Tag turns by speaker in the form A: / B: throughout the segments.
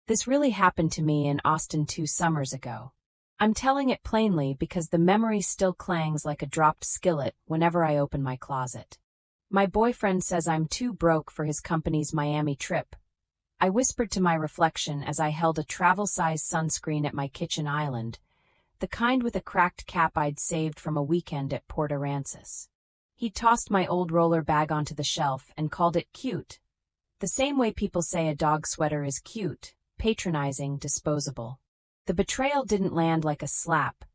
A: This really happened to me in Austin 2 summers ago. I'm telling it plainly because the memory still clangs like a dropped skillet whenever I open my closet. My boyfriend says I'm too broke for his company's Miami trip. I whispered to my reflection as I held a travel-size sunscreen at my kitchen island, the kind with a cracked cap I'd saved from a weekend at Port Aransas. He tossed my old roller bag onto the shelf and called it cute. The same way people say a dog sweater is cute, patronizing, disposable. The betrayal didn't land like a slap.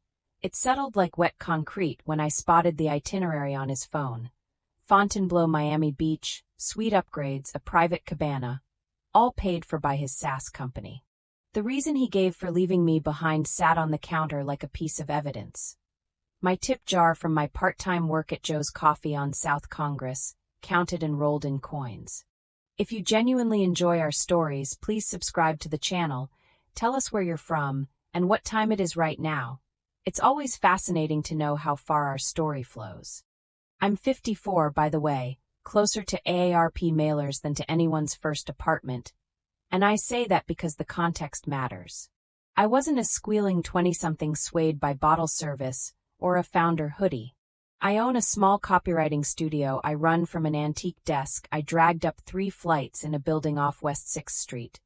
A: It settled like wet concrete when I spotted the itinerary on his phone. Fontainebleau, Miami Beach, suite upgrades, a private cabana, all paid for by his SaaS company. The reason he gave for leaving me behind sat on the counter like a piece of evidence. My tip jar from my part-time work at Joe's Coffee on South Congress, counted and rolled in coins. If you genuinely enjoy our stories, please subscribe to the channel, tell us where you're from, and what time it is right now. It's always fascinating to know how far our story flows. I'm 54, by the way, closer to AARP mailers than to anyone's first apartment, and I say that because the context matters. I wasn't a squealing 20-something swayed by bottle service or a founder hoodie. I own a small copywriting studio I run from an antique desk I dragged up 3 flights in a building off West 6th Street.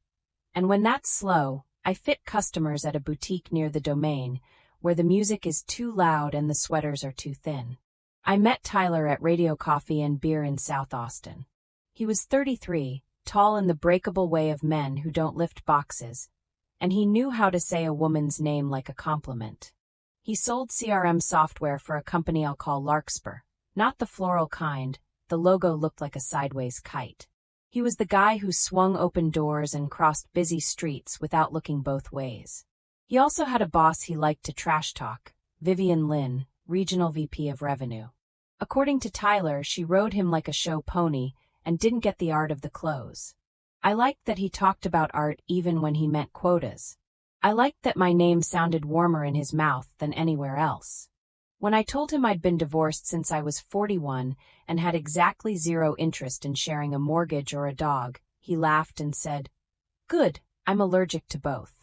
A: And when that's slow, I fit customers at a boutique near the Domain, where the music is too loud and the sweaters are too thin. I met Tyler at Radio Coffee and Beer in South Austin. He was 33, tall in the breakable way of men who don't lift boxes, and he knew how to say a woman's name like a compliment. He sold CRM software for a company I'll call Larkspur, not the floral kind. The logo looked like a sideways kite. He was the guy who swung open doors and crossed busy streets without looking both ways. He also had a boss he liked to trash talk, Vivian Lynn, Regional VP of Revenue. According to Tyler, she rode him like a show pony and didn't get the art of the close. I liked that he talked about art even when he meant quotas. I liked that my name sounded warmer in his mouth than anywhere else. When I told him I'd been divorced since I was 41 and had exactly 0 interest in sharing a mortgage or a dog, he laughed and said, "Good, I'm allergic to both."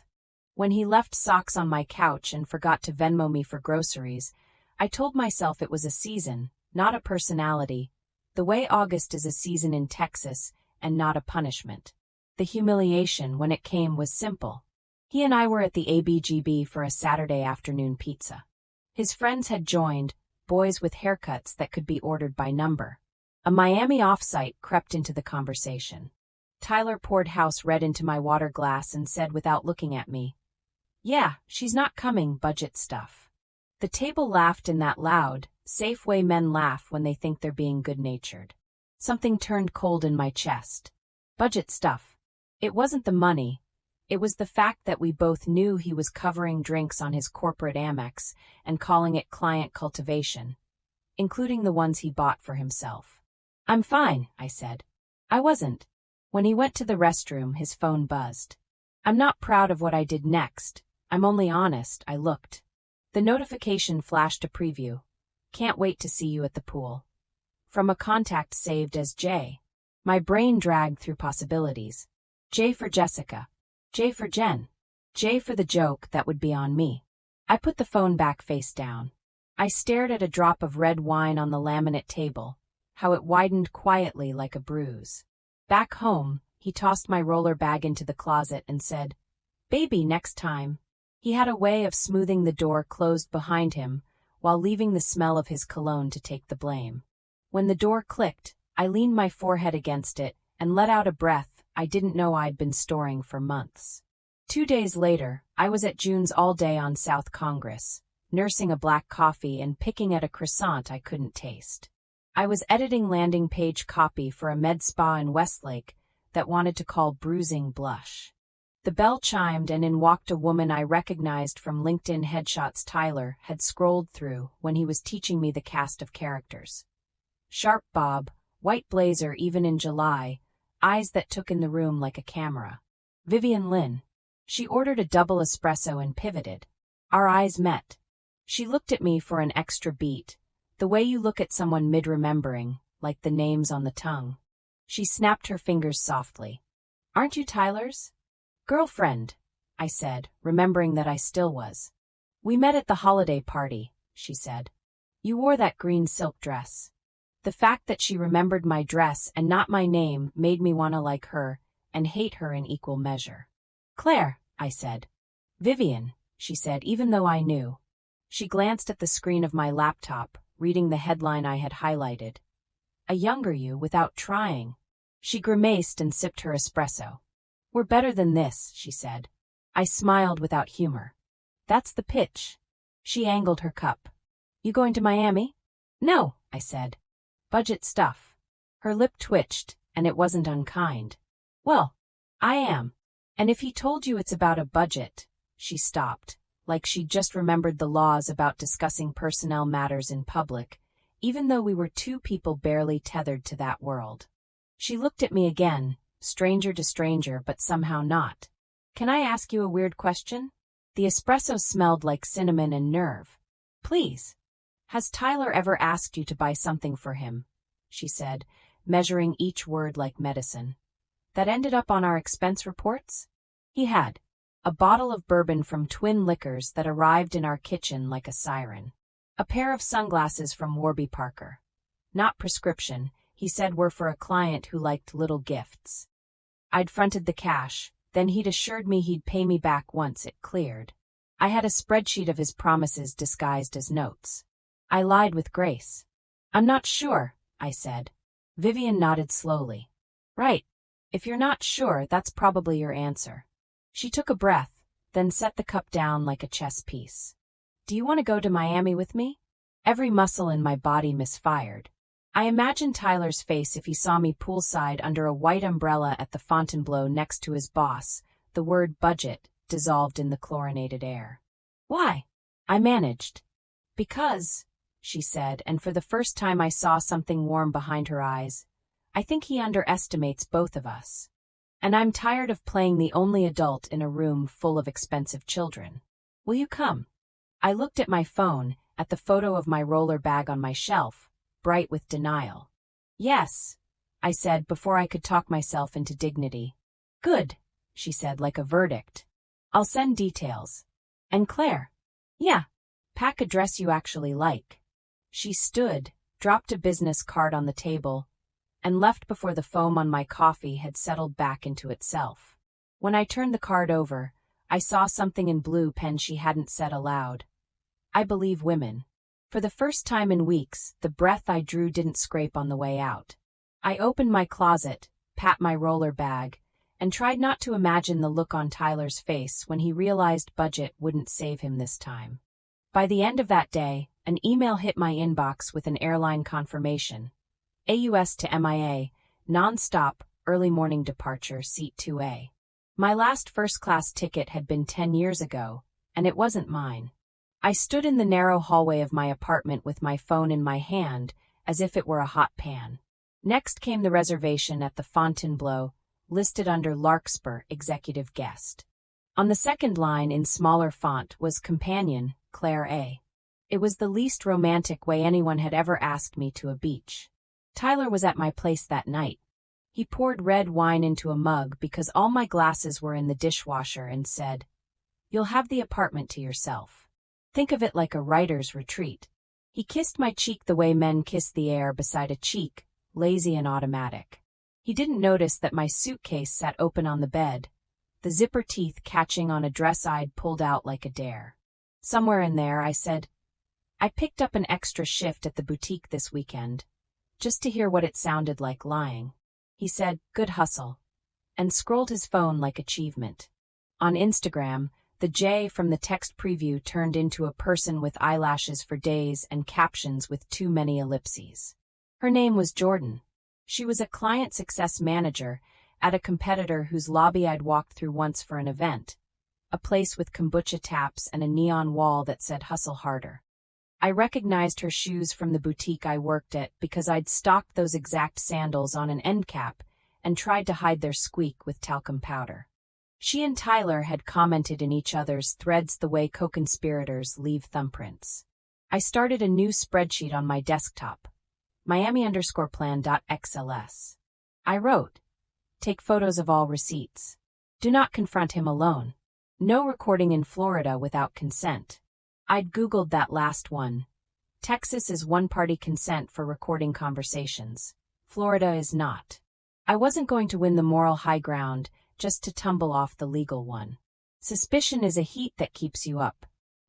A: When he left socks on my couch and forgot to Venmo me for groceries, I told myself it was a season, not a personality, the way August is a season in Texas and not a punishment. The humiliation, when it came, was simple. He and I were at the ABGB for a Saturday afternoon pizza. His friends had joined, boys with haircuts that could be ordered by number. A Miami offsite crept into the conversation. Tyler poured house red into my water glass and said without looking at me, "Yeah, she's not coming, budget stuff." The table laughed in that loud, safe way men laugh when they think they're being good-natured. Something turned cold in my chest. Budget stuff. It wasn't the money. It was the fact that we both knew he was covering drinks on his corporate Amex and calling it client cultivation, including the ones he bought for himself. "I'm fine," I said. I wasn't. When he went to the restroom, his phone buzzed. I'm not proud of what I did next. I'm only honest. I looked. The notification flashed a preview. "Can't wait to see you at the pool." From a contact saved as J. My brain dragged through possibilities. J for Jessica. J for Jen. J for the joke that would be on me. I put the phone back face down. I stared at a drop of red wine on the laminate table, how it widened quietly like a bruise. Back home, he tossed my roller bag into the closet and said, "Baby, next time." He had a way of smoothing the door closed behind him while leaving the smell of his cologne to take the blame. When the door clicked, I leaned my forehead against it and let out a breath I didn't know I'd been storing for months. 2 days later, I was at June's all day on South Congress, nursing a black coffee and picking at a croissant I couldn't taste. I was editing landing page copy for a med spa in Westlake that wanted to call bruising blush. The bell chimed and in walked a woman I recognized from LinkedIn headshots Tyler had scrolled through when he was teaching me the cast of characters. Sharp bob, white blazer even in July, eyes that took in the room like a camera. Vivian Lynn. She ordered a double espresso and pivoted. Our eyes met. She looked at me for an extra beat, the way you look at someone mid-remembering, like the names on the tongue. She snapped her fingers softly. "Aren't you Tyler's?" Girlfriend, I said, remembering that I still was. We met at the holiday party, she said. You wore that green silk dress. The fact that she remembered my dress and not my name made me want to like her and hate her in equal measure. Claire, I said. Vivian, she said, even though I knew. She glanced at the screen of my laptop, reading the headline I had highlighted. A younger you without trying. She grimaced and sipped her espresso. We're better than this, she said. I smiled without humor. That's the pitch. She angled her cup. You going to Miami? No, I said. Budget stuff. Her lip twitched, and it wasn't unkind. Well, I am. And if he told you it's about a budget, she stopped, like she'd just remembered the laws about discussing personnel matters in public, even though we were two people barely tethered to that world. She looked at me again, stranger to stranger but somehow not. Can I ask you a weird question? The espresso smelled like cinnamon and nerve. Please. Has Tyler ever asked you to buy something for him? She said, measuring each word like medicine. That ended up on our expense reports? He had. A bottle of bourbon from Twin Liquors that arrived in our kitchen like a siren. A pair of sunglasses from Warby Parker. Not prescription, he said were for a client who liked little gifts. I'd fronted the cash, then he'd assured me he'd pay me back once it cleared. I had a spreadsheet of his promises disguised as notes. I lied with grace. I'm not sure, I said. Vivian nodded slowly. Right. If you're not sure, that's probably your answer. She took a breath, then set the cup down like a chess piece. Do you want to go to Miami with me? Every muscle in my body misfired. I imagined Tyler's face if he saw me poolside under a white umbrella at the Fontainebleau next to his boss, the word budget dissolved in the chlorinated air. Why? I managed. Because, she said, and for the first time I saw something warm behind her eyes, I think he underestimates both of us. And I'm tired of playing the only adult in a room full of expensive children. Will you come? I looked at my phone, at the photo of my roller bag on my shelf, bright with denial. Yes, I said before I could talk myself into dignity. Good, she said like a verdict. I'll send details. And Claire? Yeah. Pack a dress you actually like. She stood, dropped a business card on the table, and left before the foam on my coffee had settled back into itself. When I turned the card over, I saw something in blue pen she hadn't said aloud. I believe women. For the first time in weeks, the breath I drew didn't scrape on the way out. I opened my closet, pat my roller bag, and tried not to imagine the look on Tyler's face when he realized budget wouldn't save him this time. By the end of that day, an email hit my inbox with an airline confirmation. AUS to MIA, non-stop, early morning departure, seat 2A. My last first-class ticket had been 10 years ago, and it wasn't mine. I stood in the narrow hallway of my apartment with my phone in my hand, as if it were a hot pan. Next came the reservation at the Fontainebleau, listed under Larkspur, executive guest. On the second line in smaller font was companion, Claire A. It was the least romantic way anyone had ever asked me to a beach. Tyler was at my place that night. He poured red wine into a mug because all my glasses were in the dishwasher and said, "You'll have the apartment to yourself. Think of it like a writer's retreat." He kissed my cheek the way men kiss the air beside a cheek, lazy and automatic. He didn't notice that my suitcase sat open on the bed, the zipper teeth catching on a dress I'd pulled out like a dare. Somewhere in there, I said, "I picked up an extra shift at the boutique this weekend, just to hear what it sounded like lying." He said, "Good hustle," and scrolled his phone like achievement. On Instagram, the J from the text preview turned into a person with eyelashes for days and captions with too many ellipses. Her name was Jordan. She was a client success manager at a competitor whose lobby I'd walked through once for an event, a place with kombucha taps and a neon wall that said "Hustle Harder." I recognized her shoes from the boutique I worked at because I'd stocked those exact sandals on an end cap and tried to hide their squeak with talcum powder. She and Tyler had commented in each other's threads the way co-conspirators leave thumbprints. I started a new spreadsheet on my desktop, Miami_plan.xls. I wrote, "Take photos of all receipts. Do not confront him alone. No recording in Florida without consent. I'd Googled that last one. Texas is one-party consent for recording conversations. Florida is not. I wasn't going to win the moral high ground just to tumble off the legal one. Suspicion is a heat that keeps you up.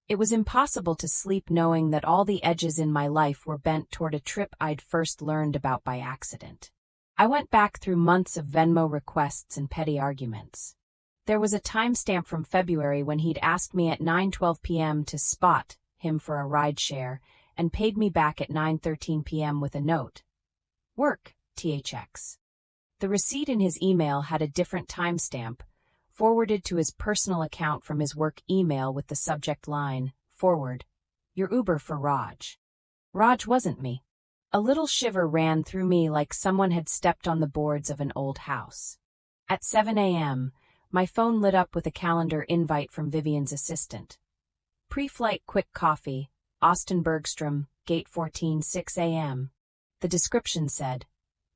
A: It was impossible to sleep knowing that all the edges in my life were bent toward a trip I'd first learned about by accident. I went back through months of Venmo requests and petty arguments. There was a timestamp from February when he'd asked me at 9:12 p.m. to spot him for a ride share and paid me back at 9:13 p.m. with a note. Work, THX. The receipt in his email had a different timestamp, forwarded to his personal account from his work email with the subject line, forward, your Uber for Raj. Raj wasn't me. A little shiver ran through me like someone had stepped on the boards of an old house. At 7 a.m., my phone lit up with a calendar invite from Vivian's assistant. Pre-flight quick coffee, Austin Bergstrom, Gate 14, 6 a.m. The description said,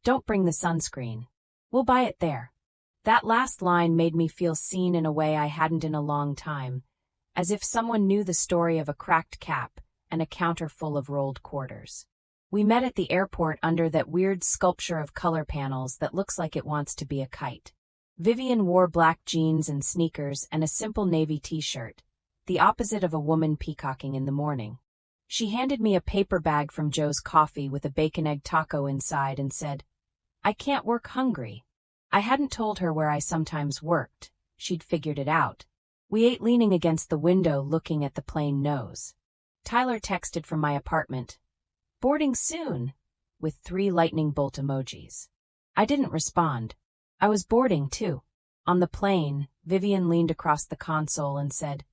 A: don't bring the sunscreen. We'll buy it there. That last line made me feel seen in a way I hadn't in a long time, as if someone knew the story of a cracked cap and a counter full of rolled quarters. We met at the airport under that weird sculpture of color panels that looks like it wants to be a kite. Vivian wore black jeans and sneakers and a simple navy t-shirt, the opposite of a woman peacocking in the morning. She handed me a paper bag from Joe's Coffee with a bacon-egg taco inside and said, I can't work hungry. I hadn't told her where I sometimes worked. She'd figured it out. We ate leaning against the window looking at the plain nose. Tyler texted from my apartment, boarding soon, with 3 lightning bolt emojis. I didn't respond. I was boarding, too. On the plane, Vivian leaned across the console and said,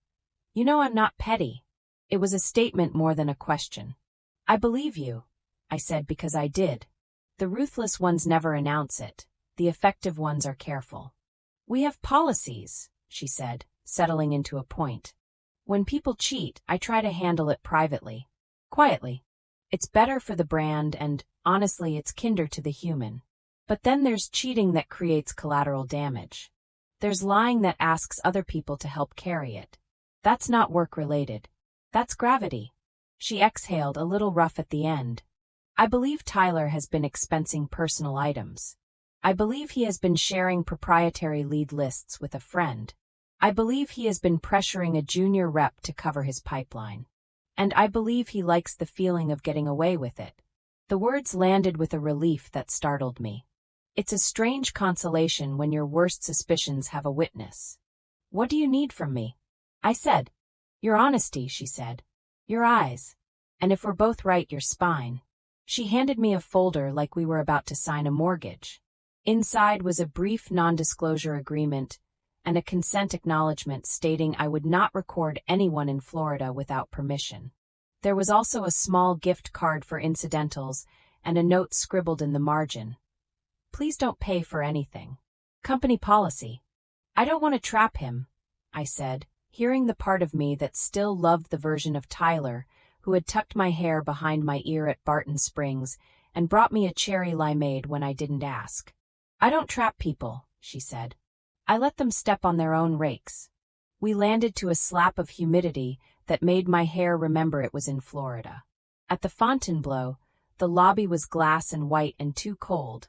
A: you know I'm not petty. It was a statement more than a question. I believe you, I said because I did. The ruthless ones never announce it. The effective ones are careful. We have policies, she said, settling into a point. When people cheat, I try to handle it privately. Quietly. It's better for the brand and, honestly, it's kinder to the human. But then there's cheating that creates collateral damage. There's lying that asks other people to help carry it. That's not work-related. That's gravity. She exhaled, a little rough at the end. I believe Tyler has been expensing personal items. I believe he has been sharing proprietary lead lists with a friend. I believe he has been pressuring a junior rep to cover his pipeline. And I believe he likes the feeling of getting away with it. The words landed with a relief that startled me. It's a strange consolation when your worst suspicions have a witness. What do you need from me? I said. Your honesty, she said. Your eyes. And if we're both right, your spine. She handed me a folder like we were about to sign a mortgage. Inside was a brief non-disclosure agreement and a consent acknowledgement stating I would not record anyone in Florida without permission. There was also a small gift card for incidentals and a note scribbled in the margin. Please don't pay for anything. Company policy. I don't want to trap him, I said, hearing the part of me that still loved the version of Tyler, who had tucked my hair behind my ear at Barton Springs and brought me a cherry limeade when I didn't ask. I don't trap people, she said. I let them step on their own rakes. We landed to a slap of humidity that made my hair remember it was in Florida. At the Fontainebleau, the lobby was glass and white and too cold,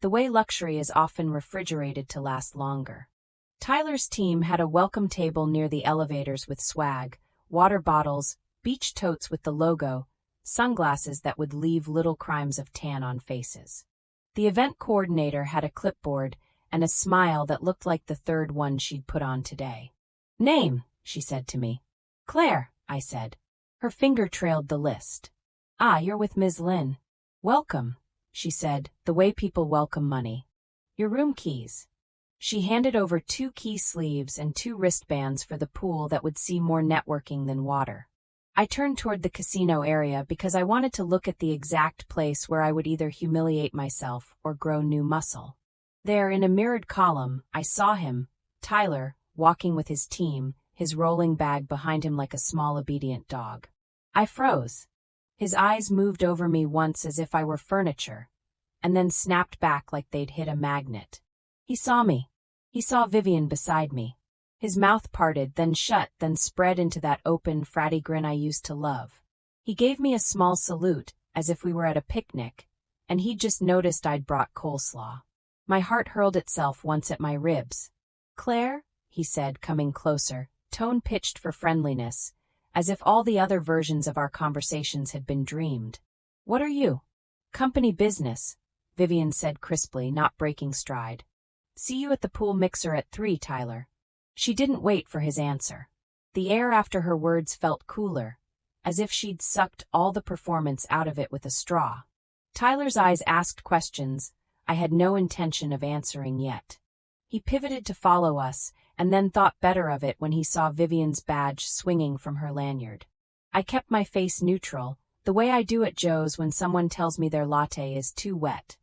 A: the way luxury is often refrigerated to last longer. Tyler's team had a welcome table near the elevators with swag, water bottles, beach totes with the logo, sunglasses that would leave little crimes of tan on faces. The event coordinator had a clipboard and a smile that looked like the third one she'd put on today. Name, she said to me. Claire, I said. Her finger trailed the list. Ah, you're with Ms. Lynn. Welcome, she said, the way people welcome money. Your room keys. She handed over 2 key sleeves and 2 wristbands for the pool that would see more networking than water. I turned toward the casino area because I wanted to look at the exact place where I would either humiliate myself or grow new muscle. There, in a mirrored column, I saw him, Tyler, walking with his team, his rolling bag behind him like a small obedient dog. I froze. His eyes moved over me once as if I were furniture, and then snapped back like they'd hit a magnet. He saw me. He saw Vivian beside me. His mouth parted, then shut, then spread into that open, fratty grin I used to love. He gave me a small salute, as if we were at a picnic, and he'd just noticed I'd brought coleslaw. My heart hurled itself once at my ribs. "Claire," he said, coming closer, tone pitched for friendliness, as if all the other versions of our conversations had been dreamed. "What are you?" "Company business," Vivian said crisply, not breaking stride. "See you at the pool mixer at 3, Tyler." She didn't wait for his answer. The air after her words felt cooler, as if she'd sucked all the performance out of it with a straw. Tyler's eyes asked questions I had no intention of answering yet. He pivoted to follow us, and then thought better of it when he saw Vivian's badge swinging from her lanyard. I kept my face neutral, the way I do at Joe's when someone tells me their latte is too wet.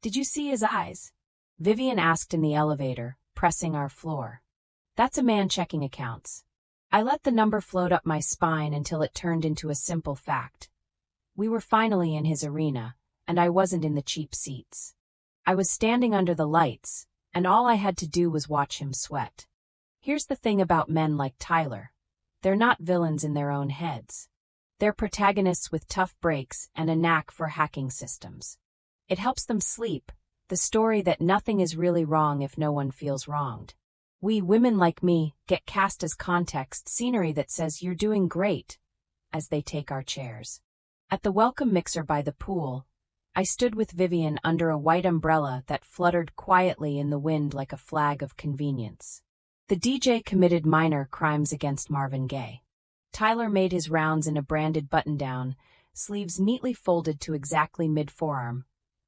A: "Did you see his eyes?" Vivian asked in the elevator, pressing our floor. "That's a man checking accounts." I let the number float up my spine until it turned into a simple fact. We were finally in his arena, and I wasn't in the cheap seats. I was standing under the lights, and all I had to do was watch him sweat. Here's the thing about men like Tyler. They're not villains in their own heads. They're protagonists with tough breaks and a knack for hacking systems. It helps them sleep, the story that nothing is really wrong if no one feels wronged. We, women like me, get cast as context scenery that says you're doing great, as they take our chairs. At the welcome mixer by the pool, I stood with Vivian under a white umbrella that fluttered quietly in the wind like a flag of convenience. The DJ committed minor crimes against Marvin Gaye. Tyler made his rounds in a branded button-down, sleeves neatly folded to exactly mid-forearm,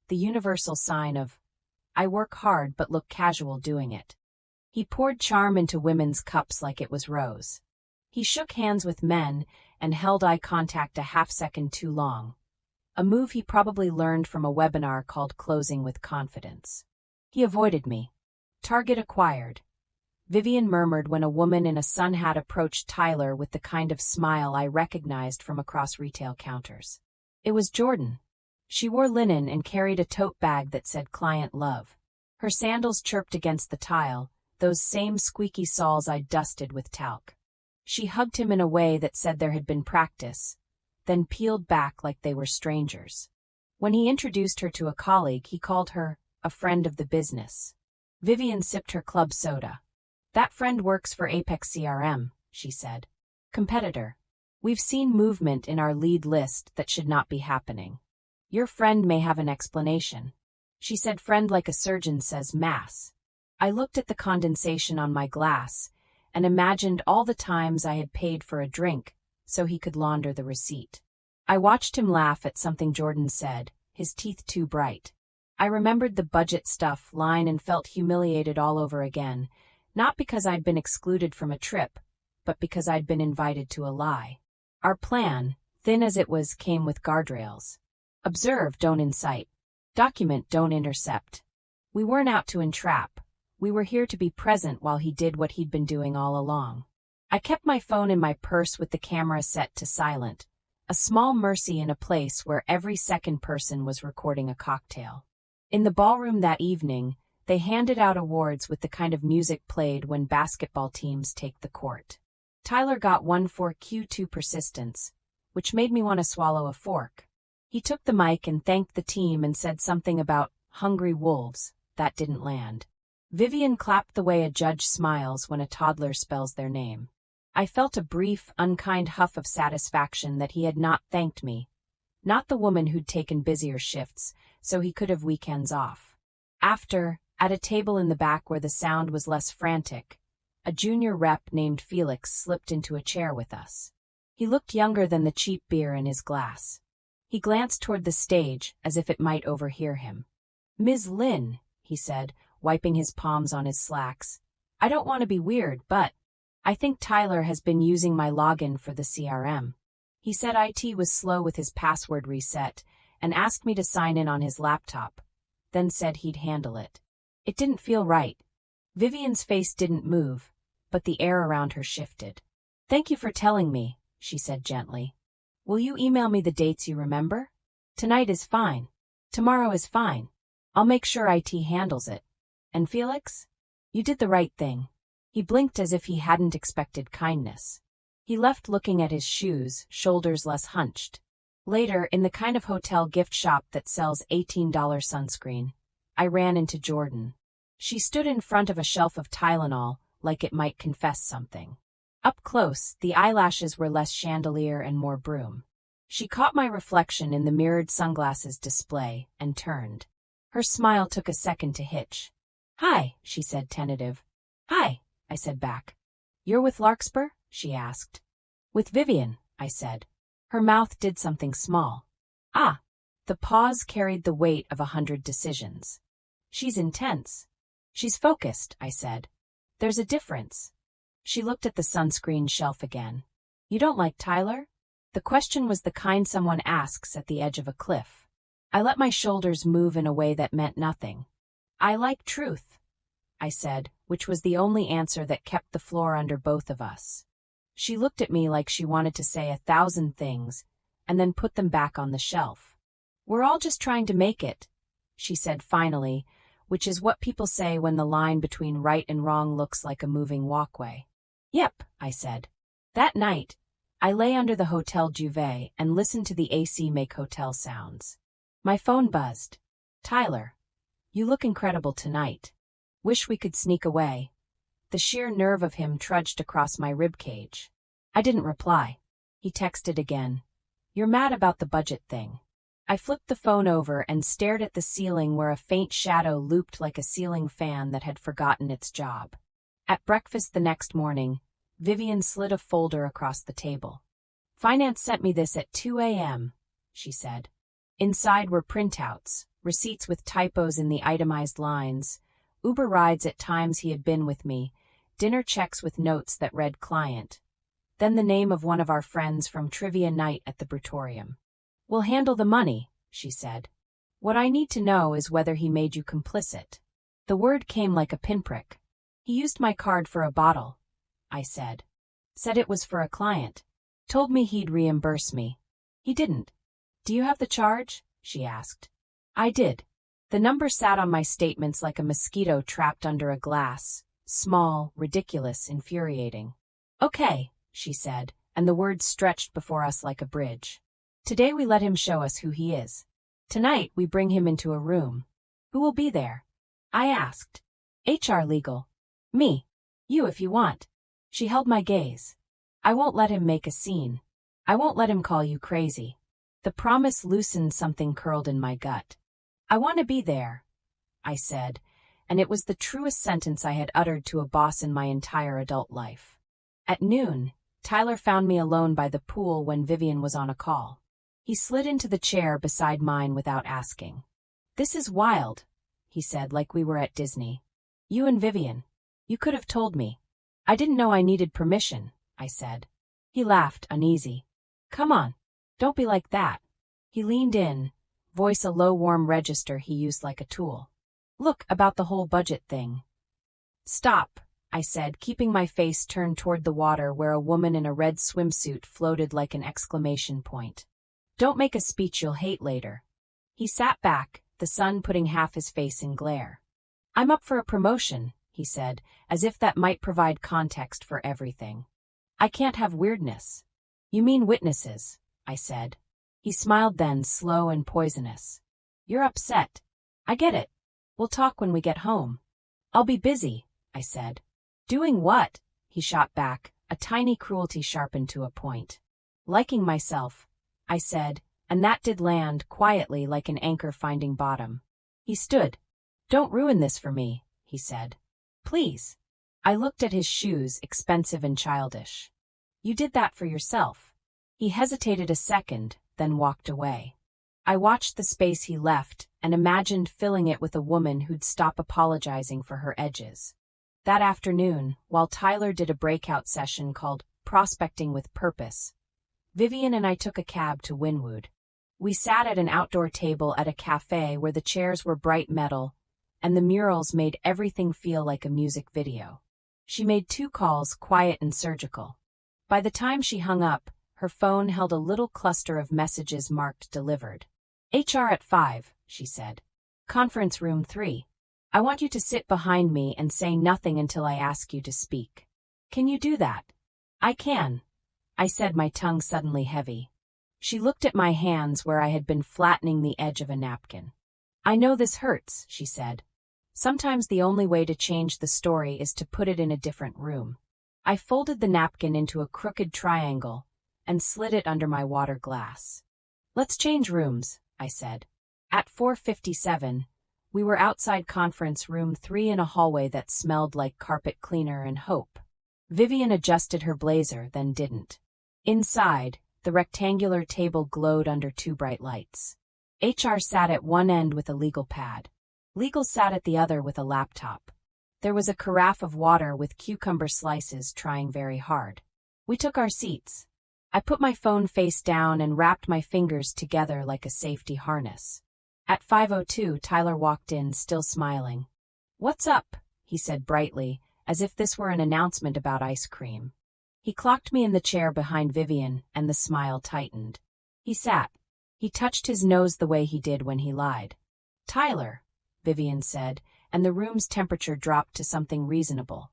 A: the universal sign of, I work hard but look casual doing it. He poured charm into women's cups like it was rose. He shook hands with men and held eye contact a half-second too long, a move he probably learned from a webinar called Closing with Confidence. He avoided me. Target acquired. Vivian murmured when a woman in a sun hat approached Tyler with the kind of smile I recognized from across retail counters. It was Jordan. She wore linen and carried a tote bag that said Client Love. Her sandals chirped against the tile, those same squeaky soles I'd dusted with talc. She hugged him in a way that said there had been practice, then peeled back like they were strangers. When he introduced her to a colleague, he called her a friend of the business. Vivian sipped her club soda. That friend works for Apex CRM, she said. Competitor. We've seen movement in our lead list that should not be happening. Your friend may have an explanation. She said friend like a surgeon says mass. I looked at the condensation on my glass and imagined all the times I had paid for a drink so he could launder the receipt. I watched him laugh at something Jordan said, his teeth too bright. I remembered the budget stuff line and felt humiliated all over again, not because I'd been excluded from a trip, but because I'd been invited to a lie. Our plan, thin as it was, came with guardrails. Observe, don't incite. Document, don't intercept. We weren't out to entrap. We were here to be present while he did what he'd been doing all along. I kept my phone in my purse with the camera set to silent, a small mercy in a place where every second person was recording a cocktail. In the ballroom that evening, they handed out awards with the kind of music played when basketball teams take the court. Tyler got one for Q2 persistence, which made me want to swallow a fork. He took the mic and thanked the team and said something about hungry wolves. That didn't land. Vivian clapped the way a judge smiles when a toddler spells their name. I felt a brief, unkind huff of satisfaction that he had not thanked me, not the woman who'd taken busier shifts, so he could have weekends off. After, at a table in the back where the sound was less frantic, a junior rep named Felix slipped into a chair with us. He looked younger than the cheap beer in his glass. He glanced toward the stage as if it might overhear him. Ms. Lynn, he said, wiping his palms on his slacks. I don't want to be weird, but I think Tyler has been using my login for the CRM. He said IT was slow with his password reset and asked me to sign in on his laptop, then said he'd handle it. It didn't feel right. Vivian's face didn't move, but the air around her shifted. Thank you for telling me, she said gently. Will you email me the dates you remember? Tonight is fine. Tomorrow is fine. I'll make sure IT handles it. And Felix? You did the right thing. He blinked as if he hadn't expected kindness. He left looking at his shoes, shoulders less hunched. Later, in the kind of hotel gift shop that sells $18 sunscreen, I ran into Jordan. She stood in front of a shelf of Tylenol, like it might confess something. Up close, the eyelashes were less chandelier and more broom. She caught my reflection in the mirrored sunglasses display, and turned. Her smile took a second to hitch. "Hi," she said, tentative. "Hi," I said back. "You're with Larkspur?" she asked. "With Vivian," I said. Her mouth did something small. "Ah." The pause carried the weight of 100 decisions. "She's intense." "She's focused," I said. "There's a difference." She looked at the sunscreen shelf again. "You don't like Tyler?" The question was the kind someone asks at the edge of a cliff. I let my shoulders move in a way that meant nothing. "I like truth," I said, which was the only answer that kept the floor under both of us. She looked at me like she wanted to say 1,000 things, and then put them back on the shelf. "We're all just trying to make it," she said finally, which is what people say when the line between right and wrong looks like a moving walkway. "Yep," I said. That night, I lay under the hotel duvet and listened to the AC make hotel sounds. My phone buzzed. "Tyler, you look incredible tonight. Wish we could sneak away." The sheer nerve of him trudged across my ribcage. I didn't reply. He texted again. "You're mad about the budget thing." I flipped the phone over and stared at the ceiling where a faint shadow looped like a ceiling fan that had forgotten its job. At breakfast the next morning, Vivian slid a folder across the table. "Finance sent me this at 2 a.m., she said. Inside were printouts, receipts with typos in the itemized lines, Uber rides at times he had been with me, dinner checks with notes that read client. Then the name of one of our friends from trivia night at the Bratorium. "We'll handle the money," she said. "What I need to know is whether he made you complicit." The word came like a pinprick. "He used my card for a bottle," I said. "Said it was for a client. Told me he'd reimburse me. He didn't." "Do you have the charge?" she asked. I did. The number sat on my statements like a mosquito trapped under a glass. Small, ridiculous, infuriating. "Okay," she said, and the words stretched before us like a bridge. "Today we let him show us who he is. Tonight we bring him into a room. Who will be there?" I asked. "HR legal." "Me. You if you want." She held my gaze. "I won't let him make a scene. I won't let him call you crazy." The promise loosened something curled in my gut. "I want to be there," I said, and it was the truest sentence I had uttered to a boss in my entire adult life. At noon, Tyler found me alone by the pool when Vivian was on a call. He slid into the chair beside mine without asking. "This is wild," he said like we were at Disney. "You and Vivian. You could have told me." "I didn't know I needed permission," I said. He laughed, uneasy. "Come on. Don't be like that." He leaned in, voice a low warm register he used like a tool. "Look, about the whole budget thing." "Stop," I said, keeping my face turned toward the water where a woman in a red swimsuit floated like an exclamation point. "Don't make a speech you'll hate later." He sat back, the sun putting half his face in glare. "I'm up for a promotion," he said, as if that might provide context for everything. "I can't have weirdness." "You mean witnesses," I said. He smiled then, slow and poisonous. "You're upset. I get it. We'll talk when we get home." "I'll be busy," I said. "Doing what?" he shot back, a tiny cruelty sharpened to a point. "Liking myself," I said, and that did land, quietly like an anchor finding bottom. He stood. "Don't ruin this for me," he said. "Please." I looked at his shoes, expensive and childish. "You did that for yourself." He hesitated a second, then walked away. I watched the space he left and imagined filling it with a woman who'd stop apologizing for her edges. That afternoon, while Tyler did a breakout session called Prospecting with Purpose, Vivian and I took a cab to Wynwood. We sat at an outdoor table at a cafe where the chairs were bright metal, and the murals made everything feel like a music video. She made 2 calls, quiet and surgical. By the time she hung up, her phone held a little cluster of messages marked delivered. "HR at 5, she said. "Conference room 3. I want you to sit behind me and say nothing until I ask you to speak. Can you do that? I can, I said, my tongue suddenly heavy. She looked at my hands where I had been flattening the edge of a napkin. I know this hurts, she said. Sometimes the only way to change the story is to put it in a different room. I folded the napkin into a crooked triangle and slid it under my water glass. Let's change rooms, I said. At 4:57, we were outside conference room 3 in a hallway that smelled like carpet cleaner and hope. Vivian adjusted her blazer, then didn't. Inside, the rectangular table glowed under 2 bright lights. HR sat at one end with a legal pad. Legal sat at the other with a laptop. There was a carafe of water with cucumber slices trying very hard. We took our seats. I put my phone face down and wrapped my fingers together like a safety harness. At 5:02, Tyler walked in, still smiling. "What's up?" he said brightly, as if this were an announcement about ice cream. He clocked me in the chair behind Vivian, and the smile tightened. He sat. He touched his nose the way he did when he lied. "Tyler," Vivian said, and the room's temperature dropped to something reasonable.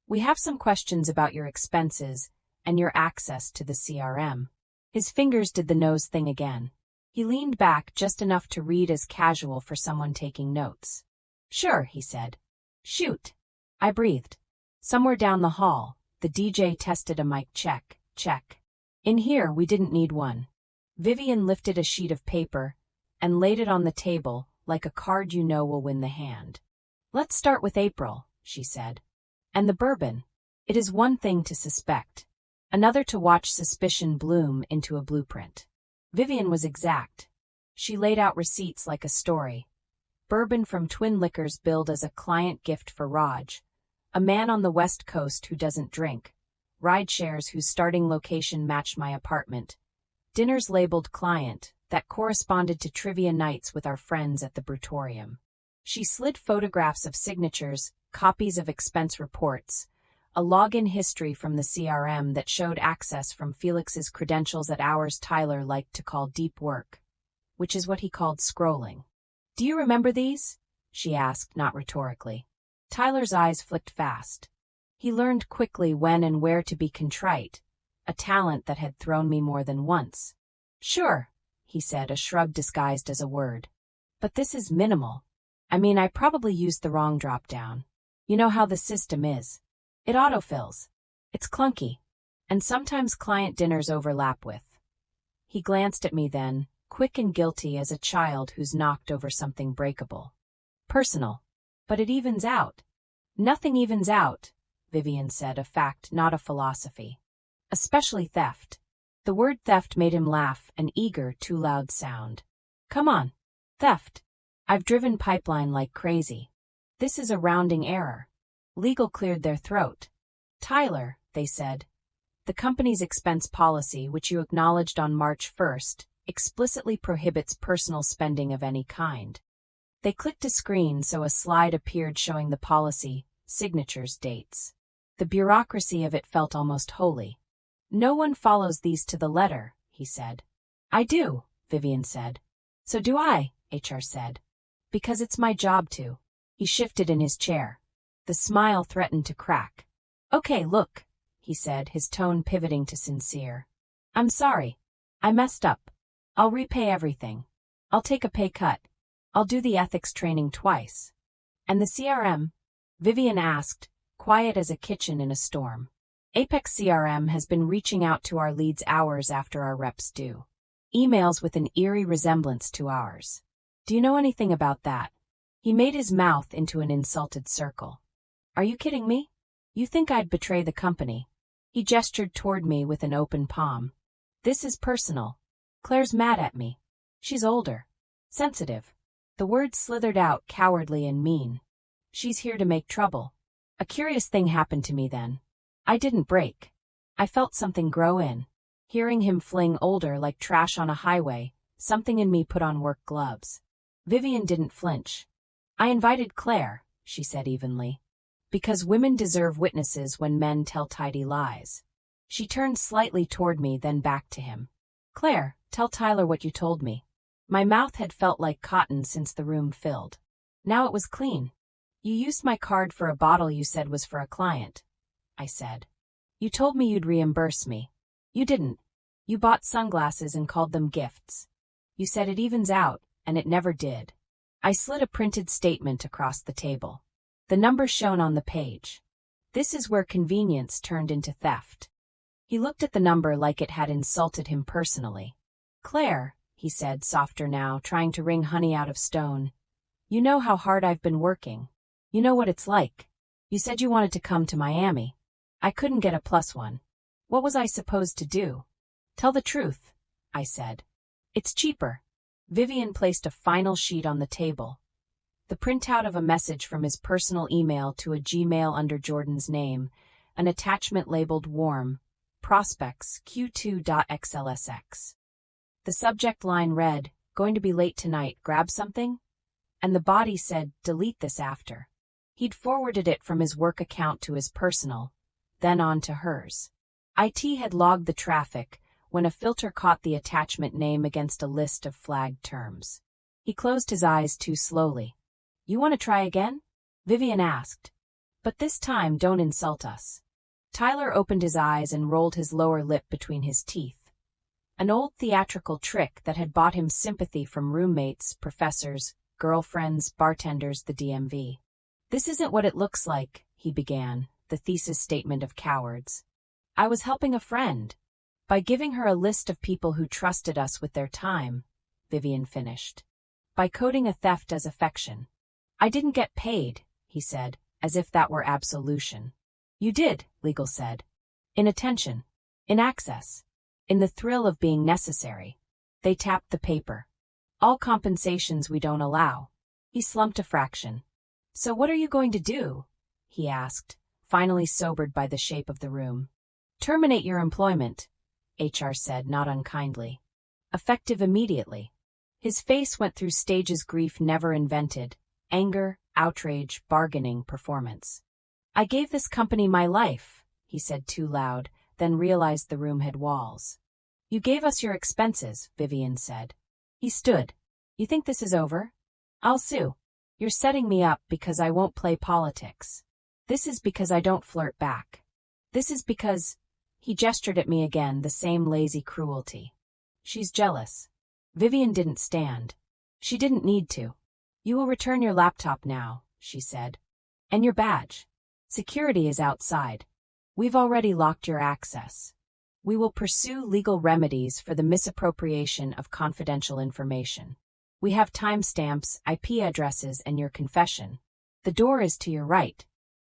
A: "We have some questions about your expenses and your access to the CRM." His fingers did the nose thing again. He leaned back just enough to read as casual for someone taking notes. "Sure," he said. "Shoot." I breathed. Somewhere down the hall, the DJ tested a mic check, check. In here, we didn't need one. Vivian lifted a sheet of paper and laid it on the table like a card you know will win the hand. "Let's start with April," she said. "And the bourbon. It is one thing to suspect, another to watch suspicion bloom into a blueprint." Vivian was exact. She laid out receipts like a story. Bourbon from Twin Liquors billed as a client gift for Raj, a man on the West Coast who doesn't drink, ride shares whose starting location matched my apartment, dinners labeled client that corresponded to trivia nights with our friends at the Brutorium. She slid photographs of signatures, copies of expense reports, a login history from the CRM that showed access from Felix's credentials at hours Tyler liked to call deep work, which is what he called scrolling. "Do you remember these?" she asked, not rhetorically. Tyler's eyes flicked fast. He learned quickly when and where to be contrite, a talent that had thrown me more than once. "Sure," he said, a shrug disguised as a word. "But this is minimal. I mean, I probably used the wrong drop-down. You know how the system is. It autofills. It's clunky. And sometimes client dinners overlap with." He glanced at me then, quick and guilty as a child who's knocked over something breakable. "Personal. But it evens out." "Nothing evens out," Vivian said, a fact, not a philosophy. "Especially theft." The word theft made him laugh, an eager, too loud sound. "Come on. Theft. I've driven pipeline like crazy. This is a rounding error." Legal cleared their throat. "Tyler," they said, "the company's expense policy, which you acknowledged on March 1st, explicitly prohibits personal spending of any kind." They clicked a screen so a slide appeared showing the policy, signatures, dates. The bureaucracy of it felt almost holy. "No one follows these to the letter," he said. "I do," Vivian said. "So do I," HR said. "Because it's my job to." He shifted in his chair. The smile threatened to crack. "Okay, look," he said, his tone pivoting to sincere. "I'm sorry. I messed up. I'll repay everything. I'll take a pay cut. I'll do the ethics training twice." "And the CRM?" Vivian asked, quiet as a kitchen in a storm. "Apex CRM has been reaching out to our leads hours after our reps do. Emails with an eerie resemblance to ours. Do you know anything about that?" He made his mouth into an insulted circle. "Are you kidding me? You think I'd betray the company?" He gestured toward me with an open palm. "This is personal. Claire's mad at me. She's older. Sensitive." The words slithered out, cowardly and mean. "She's here to make trouble." A curious thing happened to me then. I didn't break. I felt something grow in. Hearing him fling older like trash on a highway, something in me put on work gloves. Vivian didn't flinch. "I invited Claire," she said evenly. "Because women deserve witnesses when men tell tidy lies." She turned slightly toward me, then back to him. "Claire, tell Tyler what you told me." My mouth had felt like cotton since the room filled. Now it was clean. You used my card for a bottle you said was for a client, I said. You told me you'd reimburse me. You didn't. You bought sunglasses and called them gifts. You said it evens out, and it never did. I slid a printed statement across the table. The number shown on the page. This is where convenience turned into theft. He looked at the number like it had insulted him personally. Claire, he said, softer now, trying to wring honey out of stone. You know how hard I've been working. You know what it's like. You said you wanted to come to Miami. I couldn't get a +1. What was I supposed to do? Tell the truth, I said. It's cheaper. Vivian placed a final sheet on the table. The printout of a message from his personal email to a Gmail under Jordan's name, an attachment labeled warm, prospects Q2.xlsx. The subject line read, going to be late tonight, grab something? And the body said, delete this after. He'd forwarded it from his work account to his personal, then on to hers. IT had logged the traffic when a filter caught the attachment name against a list of flagged terms. He closed his eyes too slowly. You want to try again? Vivian asked. But this time don't insult us. Tyler opened his eyes and rolled his lower lip between his teeth. An old theatrical trick that had bought him sympathy from roommates, professors, girlfriends, bartenders, the DMV. This isn't what it looks like, he began, the thesis statement of cowards. I was helping a friend. By giving her a list of people who trusted us with their time, Vivian finished. By coding a theft as affection. I didn't get paid, he said, as if that were absolution. You did, Legal said. In attention. In access. In the thrill of being necessary. They tapped the paper. All compensations we don't allow. He slumped a fraction. So what are you going to do? He asked, finally sobered by the shape of the room. Terminate your employment, HR said, not unkindly. Effective immediately. His face went through stages grief never invented. Anger, outrage, bargaining, performance. I gave this company my life, he said too loud, then realized the room had walls. You gave us your expenses, Vivian said. He stood. You think this is over? I'll sue. You're setting me up because I won't play politics. This is because I don't flirt back. This is because... He gestured at me again, the same lazy cruelty. She's jealous. Vivian didn't stand. She didn't need to. You will return your laptop now, she said. And your badge. Security is outside. We've already locked your access. We will pursue legal remedies for the misappropriation of confidential information. We have timestamps, IP addresses, and your confession. The door is to your right.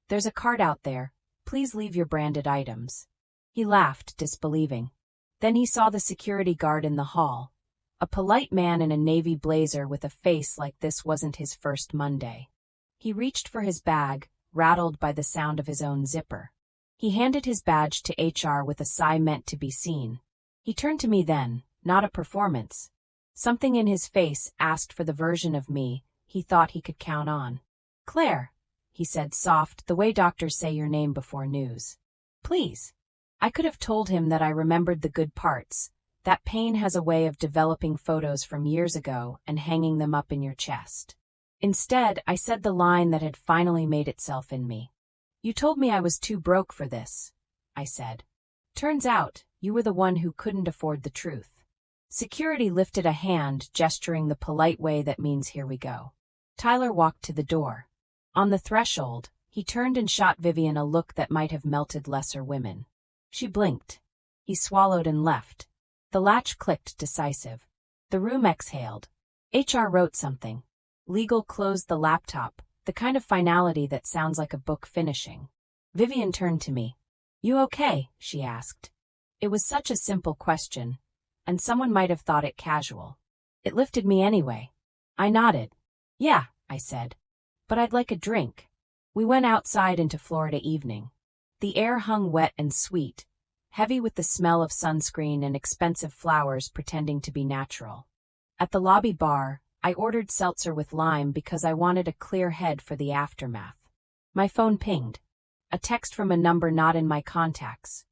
A: There's a card out there. Please leave your branded items. He laughed, disbelieving. Then he saw the security guard in the hall. A polite man in a navy blazer with a face like this wasn't his first Monday. He reached for his bag, rattled by the sound of his own zipper. He handed his badge to HR with a sigh meant to be seen. He turned to me then, not a performance. Something in his face asked for the version of me he thought he could count on. Claire, he said soft, the way doctors say your name before news. Please. I could have told him that I remembered the good parts, that pain has a way of developing photos from years ago and hanging them up in your chest. Instead, I said the line that had finally made itself in me. You told me I was too broke for this, I said. Turns out, you were the one who couldn't afford the truth. Security lifted a hand, gesturing the polite way that means here we go. Tyler walked to the door. On the threshold, he turned and shot Vivian a look that might have melted lesser women. She blinked. He swallowed and left. The latch clicked, decisive. The room exhaled. HR wrote something. Legal closed the laptop, the kind of finality that sounds like a book finishing. Vivian turned to me. You okay? She asked. It was such a simple question, and someone might have thought it casual. It lifted me anyway. I nodded. Yeah, I said. But I'd like a drink. We went outside into Florida evening. The air hung wet and sweet, heavy with the smell of sunscreen and expensive flowers pretending to be natural. At the lobby bar, I ordered seltzer with lime because I wanted a clear head for the aftermath. My phone pinged. A text from a number not in my contacts.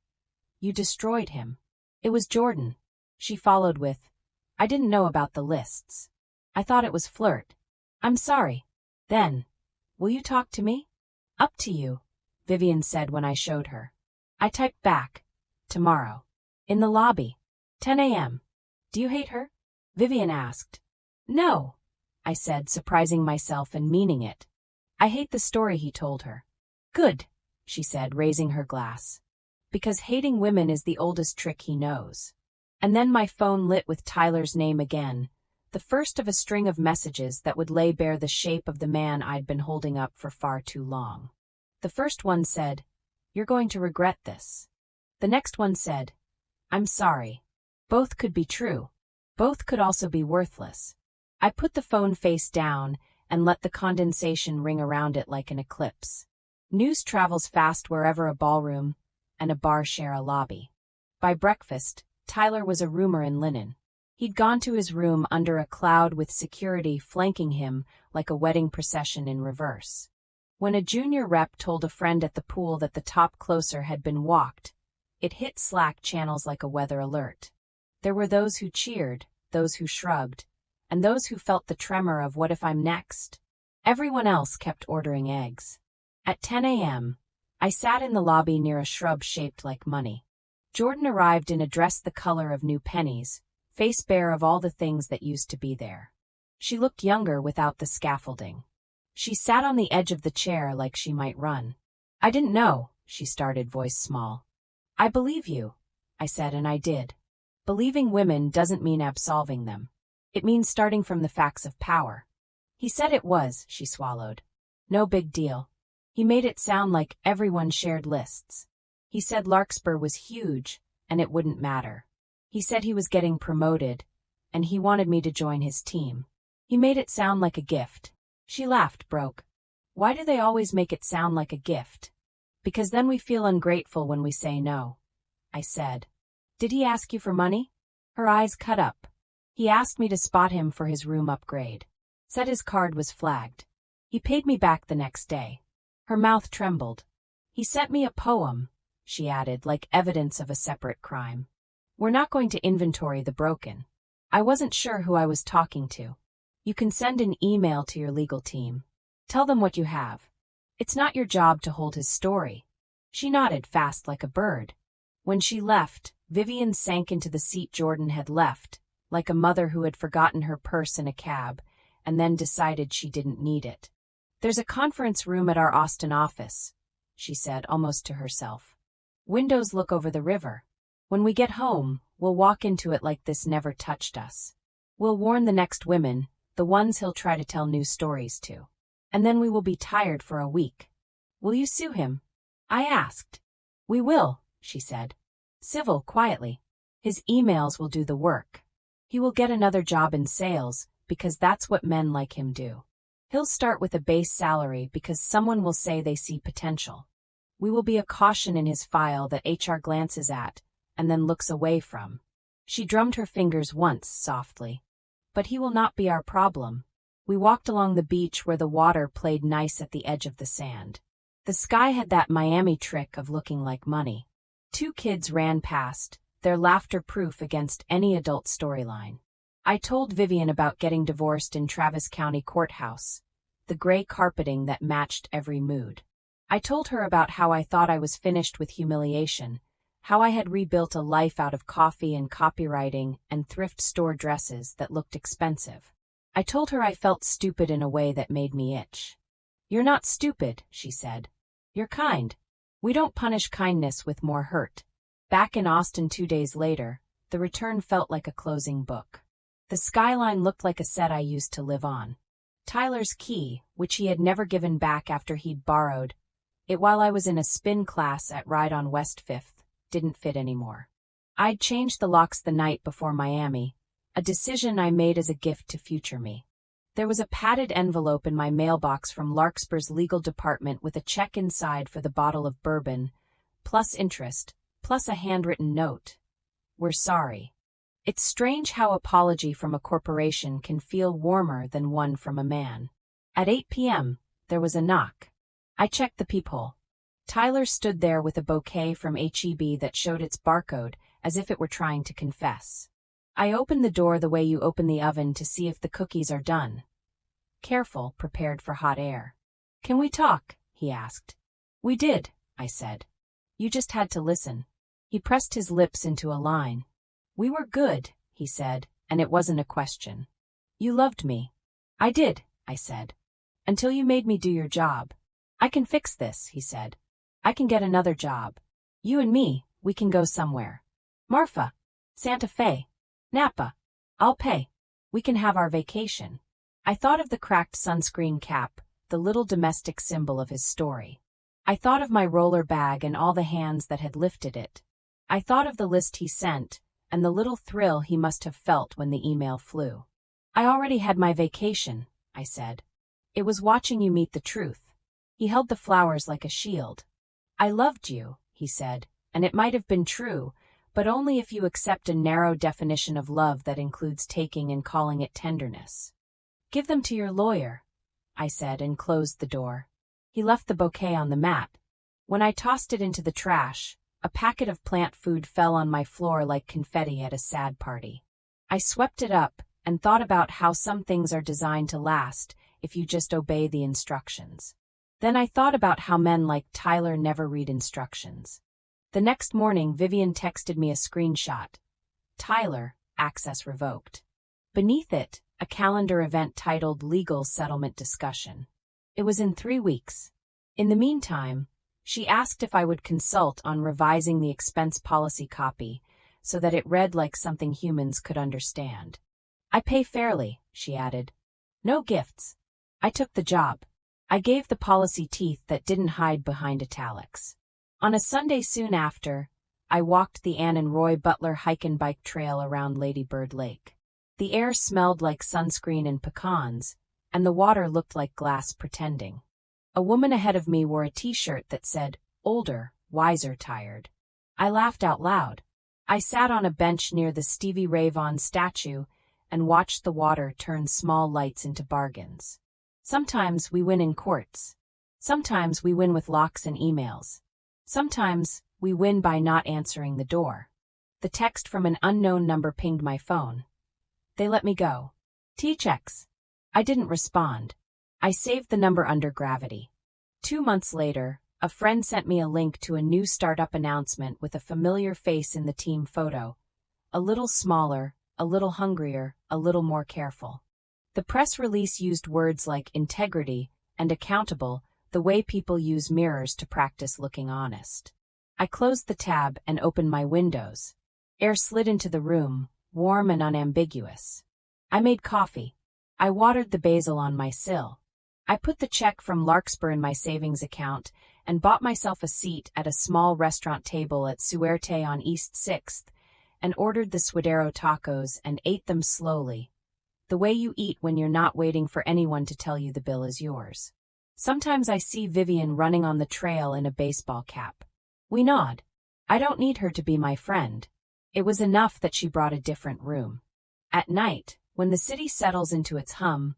A: You destroyed him. It was Jordan. She followed with, I didn't know about the lists. I thought it was flirt. I'm sorry. Then, Will you talk to me? Up to you, Vivian said when I showed her. I typed back, tomorrow. In the lobby. 10 a.m. Do you hate her? Vivian asked. No, I said, surprising myself and meaning it. I hate the story he told her. Good, she said, raising her glass. Because hating women is the oldest trick he knows. And then my phone lit with Tyler's name again, the first of a string of messages that would lay bare the shape of the man I'd been holding up for far too long. The first one said, "You're going to regret this." The next one said, "I'm sorry." Both could be true. Both could also be worthless. I put the phone face down and let the condensation ring around it like an eclipse. News travels fast wherever a ballroom and a bar share a lobby. By breakfast, Tyler was a rumor in linen. He'd gone to his room under a cloud with security flanking him like a wedding procession in reverse. When a junior rep told a friend at the pool that the top closer had been walked, it hit Slack channels like a weather alert. There were those who cheered, those who shrugged, and those who felt the tremor of what if I'm next. Everyone else kept ordering eggs. At 10 a.m., I sat in the lobby near a shrub shaped like money. Jordan arrived in a dress the color of new pennies, face bare of all the things that used to be there. She looked younger without the scaffolding. She sat on the edge of the chair like she might run. "I didn't know," she started, voice small. "I believe you," I said, and I did. Believing women doesn't mean absolving them. It means starting from the facts of power. He said it was, she swallowed. No big deal. He made it sound like everyone shared lists. He said Larkspur was huge, and it wouldn't matter. He said he was getting promoted, and he wanted me to join his team. He made it sound like a gift. She laughed, broke. Why do they always make it sound like a gift? Because then we feel ungrateful when we say no, I said. Did he ask you for money? Her eyes cut up. He asked me to spot him for his room upgrade. Said his card was flagged. He paid me back the next day. Her mouth trembled. He sent me a poem, she added, like evidence of a separate crime. We're not going to inventory the broken. I wasn't sure who I was talking to. You can send an email to your legal team. Tell them what you have. It's not your job to hold his story. She nodded fast like a bird. When she left, Vivian sank into the seat Jordan had left, like a mother who had forgotten her purse in a cab, and then decided she didn't need it. There's a conference room at our Austin office, she said, almost to herself. Windows look over the river. When we get home, we'll walk into it like this never touched us. We'll warn the next women, the ones he'll try to tell new stories to. And then we will be tired for a week. Will you sue him? I asked. We will, she said. Civil, quietly. His emails will do the work. He will get another job in sales, because that's what men like him do. He'll start with a base salary because someone will say they see potential. We will be a caution in his file that HR glances at, and then looks away from. She drummed her fingers once, softly. But he will not be our problem. We walked along the beach where the water played nice at the edge of the sand. The sky had that Miami trick of looking like money. 2 kids ran past, their laughter proof against any adult storyline. I told Vivian about getting divorced in Travis County Courthouse, the gray carpeting that matched every mood. I told her about how I thought I was finished with humiliation, how I had rebuilt a life out of coffee and copywriting and thrift store dresses that looked expensive. I told her I felt stupid in a way that made me itch. You're not stupid, she said. You're kind. We don't punish kindness with more hurt. Back in Austin 2 days later, the return felt like a closing book. The skyline looked like a set I used to live on. Tyler's key, which he had never given back after he'd borrowed it while I was in a spin class at Ride on West 5th, didn't fit anymore. I'd changed the locks the night before Miami, a decision I made as a gift to future me. There was a padded envelope in my mailbox from Larkspur's legal department with a check inside for the bottle of bourbon, plus interest, plus a handwritten note. We're sorry. It's strange how apology from a corporation can feel warmer than one from a man. At 8 p.m., there was a knock. I checked the peephole. Tyler stood there with a bouquet from H-E-B that showed its barcode as if it were trying to confess. I opened the door the way you open the oven to see if the cookies are done. Careful, prepared for hot air. "Can we talk?" he asked. "We did," I said. "You just had to listen." He pressed his lips into a line. "We were good," he said, and it wasn't a question. "You loved me." "I did," I said. "Until you made me do your job." "I can fix this," he said. "I can get another job. You and me, we can go somewhere. Marfa. Santa Fe. Napa. I'll pay. We can have our vacation." I thought of the cracked sunscreen cap, the little domestic symbol of his story. I thought of my roller bag and all the hands that had lifted it. I thought of the list he sent, and the little thrill he must have felt when the email flew. "I already had my vacation," I said. "It was watching you meet the truth." He held the flowers like a shield. "I loved you," he said, "and it might have been true, but only if you accept a narrow definition of love that includes taking and calling it tenderness." "Give them to your lawyer," I said, and closed the door. He left the bouquet on the mat. When I tossed it into the trash, a packet of plant food fell on my floor like confetti at a sad party. I swept it up and thought about how some things are designed to last if you just obey the instructions. Then I thought about how men like Tyler never read instructions. The next morning, Vivian texted me a screenshot. "Tyler, access revoked." Beneath it, a calendar event titled Legal Settlement Discussion. It was in 3 weeks. In the meantime, she asked if I would consult on revising the expense policy copy so that it read like something humans could understand. "I pay fairly," she added. "No gifts." I took the job. I gave the policy teeth that didn't hide behind italics. On a Sunday soon after, I walked the Ann and Roy Butler hike and bike trail around Lady Bird Lake. The air smelled like sunscreen and pecans, and the water looked like glass pretending. A woman ahead of me wore a t-shirt that said, "Older, wiser, tired." I laughed out loud. I sat on a bench near the Stevie Ray Vaughan statue and watched the water turn small lights into bargains. Sometimes we win in courts. Sometimes we win with locks and emails. Sometimes we win by not answering the door. The text from an unknown number pinged my phone. They let me go. T-checks. I didn't respond. I saved the number under gravity. 2 months later, a friend sent me a link to a new startup announcement with a familiar face in the team photo. A little smaller, a little hungrier, a little more careful. The press release used words like integrity and accountable, the way people use mirrors to practice looking honest. I closed the tab and opened my windows. Air slid into the room, warm and unambiguous. I made coffee. I watered the basil on my sill. I put the check from Larkspur in my savings account and bought myself a seat at a small restaurant table at Suerte on East 6th and ordered the suadero tacos and ate them slowly, the way you eat when you're not waiting for anyone to tell you the bill is yours. Sometimes I see Vivian running on the trail in a baseball cap. We nod. I don't need her to be my friend. It was enough that she brought a different room. At night, when the city settles into its hum,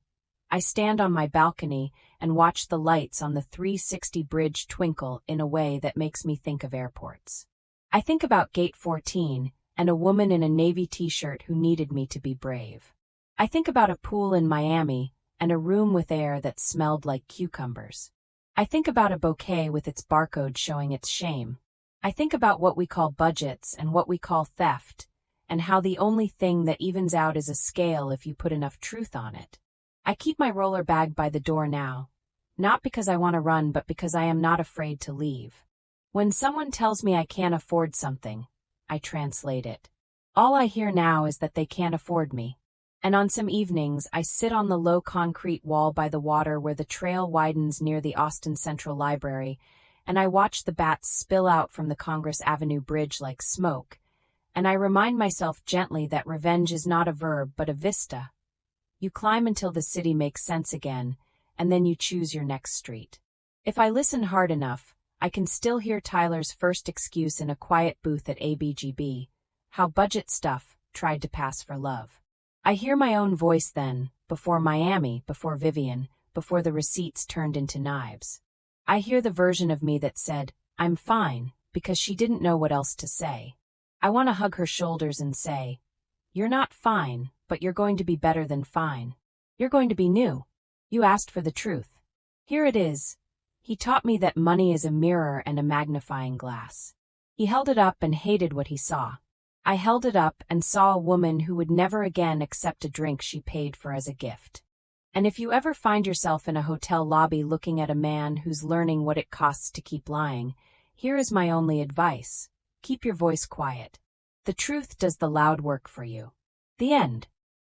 A: I stand on my balcony and watch the lights on the 360 bridge twinkle in a way that makes me think of airports. I think about Gate 14 and a woman in a navy t-shirt who needed me to be brave. I think about a pool in Miami and a room with air that smelled like cucumbers. I think about a bouquet with its barcode showing its shame. I think about what we call budgets and what we call theft, and how the only thing that evens out is a scale if you put enough truth on it. I keep my roller bag by the door now, not because I want to run, but because I am not afraid to leave. When someone tells me I can't afford something, I translate it. All I hear now is that they can't afford me. And on some evenings, I sit on the low concrete wall by the water where the trail widens near the Austin Central Library, and I watch the bats spill out from the Congress Avenue Bridge like smoke, and I remind myself gently that revenge is not a verb but a vista. You climb until the city makes sense again, and then you choose your next street. If I listen hard enough, I can still hear Tyler's first excuse in a quiet booth at ABGB, how budget stuff tried to pass for love. I hear my own voice then, before Miami, before Vivian, before the receipts turned into knives. I hear the version of me that said, "I'm fine," because she didn't know what else to say. I want to hug her shoulders and say, "You're not fine, but you're going to be better than fine. You're going to be new. You asked for the truth. Here it is. He taught me that money is a mirror and a magnifying glass. He held it up and hated what he saw. I held it up and saw a woman who would never again accept a drink she paid for as a gift. And if you ever find yourself in a hotel lobby looking at a man who's learning what it costs to keep lying, here is my only advice. Keep your voice quiet. The truth does the loud work for you. The end.